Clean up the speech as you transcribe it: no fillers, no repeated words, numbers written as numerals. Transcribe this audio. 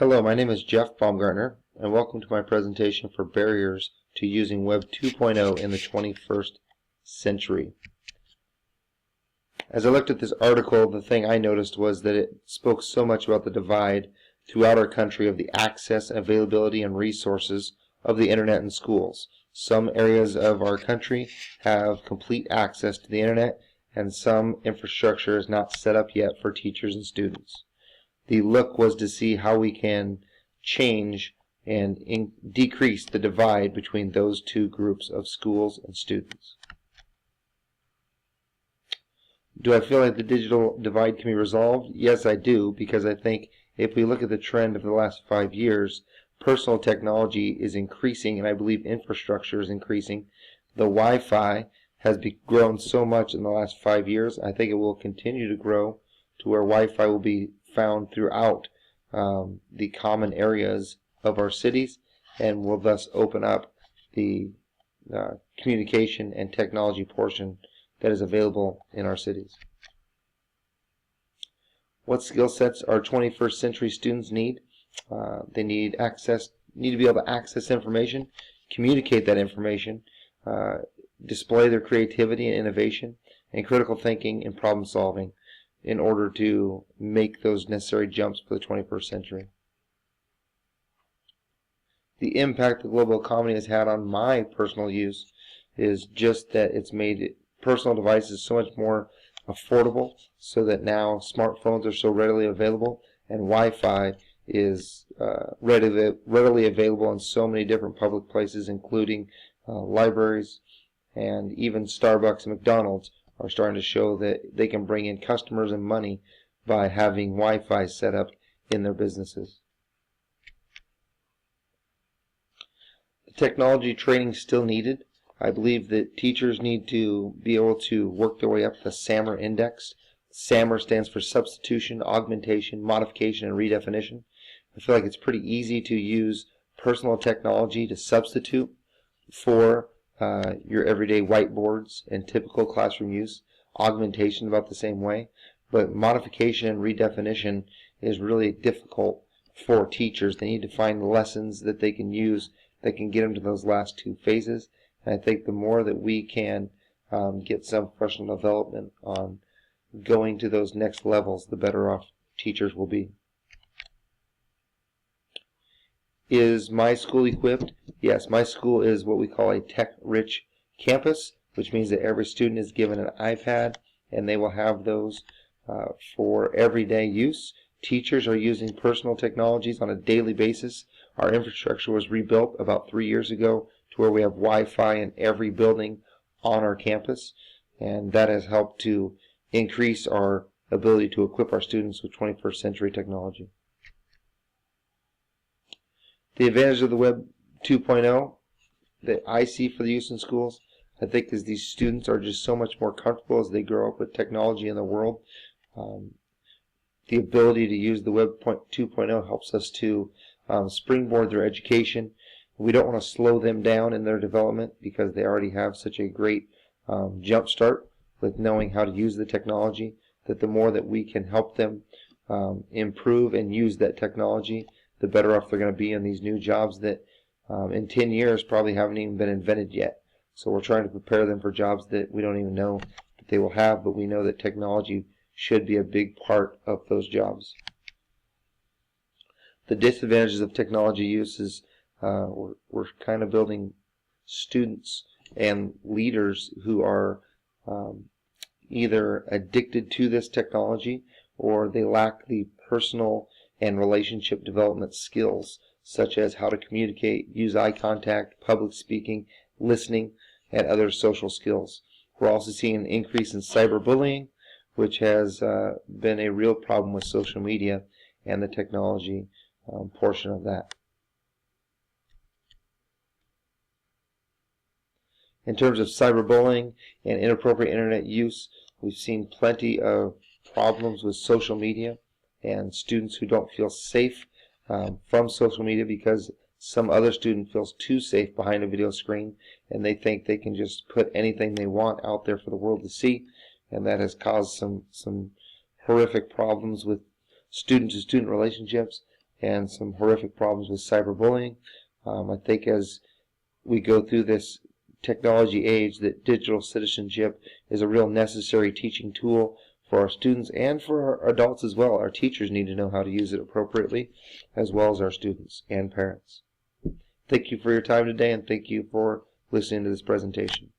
Hello, my name is Jeff Baumgartner, and welcome to my presentation for Barriers to Using Web 2.0 in the 21st Century. As I looked at this article, the thing I noticed was that it spoke so much about the divide throughout our country of the access, availability, and resources of the internet in schools. Some areas of our country have complete access to the internet, and some infrastructure is not set up yet for teachers and students. The look was to see how we can change and decrease the divide between those two groups of schools and students. Do I feel like the digital divide can be resolved? Yes, I do, because I think if we look at the trend of the last 5 years, personal technology is increasing, and I believe infrastructure is increasing. The Wi-Fi has grown so much in the last 5 years. I think it will continue to grow to where Wi-Fi will be found throughout the common areas of our cities, and will thus open up the communication and technology portion that is available in our cities. What skill sets our 21st century students need? They need to be able to access information, communicate that information, display their creativity and innovation, and critical thinking and problem solving in order to make those necessary jumps for the 21st century. The impact the global economy has had on my personal use is just that it's made personal devices so much more affordable, so that now smartphones are so readily available, and Wi-Fi is readily available in so many different public places, including libraries, and even Starbucks and McDonald's are starting to show that they can bring in customers and money by having Wi-Fi set up in their businesses. The technology training is still needed. I believe that teachers need to be able to work their way up the SAMR index. SAMR stands for substitution, augmentation, modification, and redefinition. I feel like it's pretty easy to use personal technology to substitute for your everyday whiteboards and typical classroom use. Augmentation about the same way, but modification and redefinition is really difficult for teachers. They need to find lessons that they can use that can get them to those last two phases. And I think the more that we can get some professional development on going to those next levels, the better off teachers will be. Is my school equipped? Yes, my school is what we call a tech-rich campus, which means that every student is given an iPad, and they will have those for everyday use. Teachers are using personal technologies on a daily basis. Our infrastructure was rebuilt about 3 years ago to where we have Wi-Fi in every building on our campus, and that has helped to increase our ability to equip our students with 21st century technology. The advantage of the Web 2.0 that I see for the use in schools, I think, is these students are just so much more comfortable as they grow up with technology in the world. The ability to use the Web 2.0 helps us to springboard their education. We don't want to slow them down in their development because they already have such a great jump start with knowing how to use the technology, that the more that we can help them improve and use that technology, the better off they're going to be in these new jobs that in 10 years probably haven't even been invented yet. So we're trying to prepare them for jobs that we don't even know that they will have, but we know that technology should be a big part of those jobs. The disadvantages of technology use is we're kind of building students and leaders who are either addicted to this technology, or they lack the personal and relationship development skills, such as how to communicate, use eye contact, public speaking, listening, and other social skills. We're also seeing an increase in cyberbullying, which has been a real problem with social media and the technology portion of that. In terms of cyberbullying and inappropriate internet use, we've seen plenty of problems with social media and students who don't feel safe from social media because some other student feels too safe behind a video screen, and they think they can just put anything they want out there for the world to see, and that has caused some horrific problems with student-to-student relationships and some horrific problems with cyberbullying. I think as we go through this technology age, that digital citizenship is a real necessary teaching tool for our students and for our adults as well. Our teachers need to know how to use it appropriately, as well as our students and parents. Thank you for your time today, and thank you for listening to this presentation.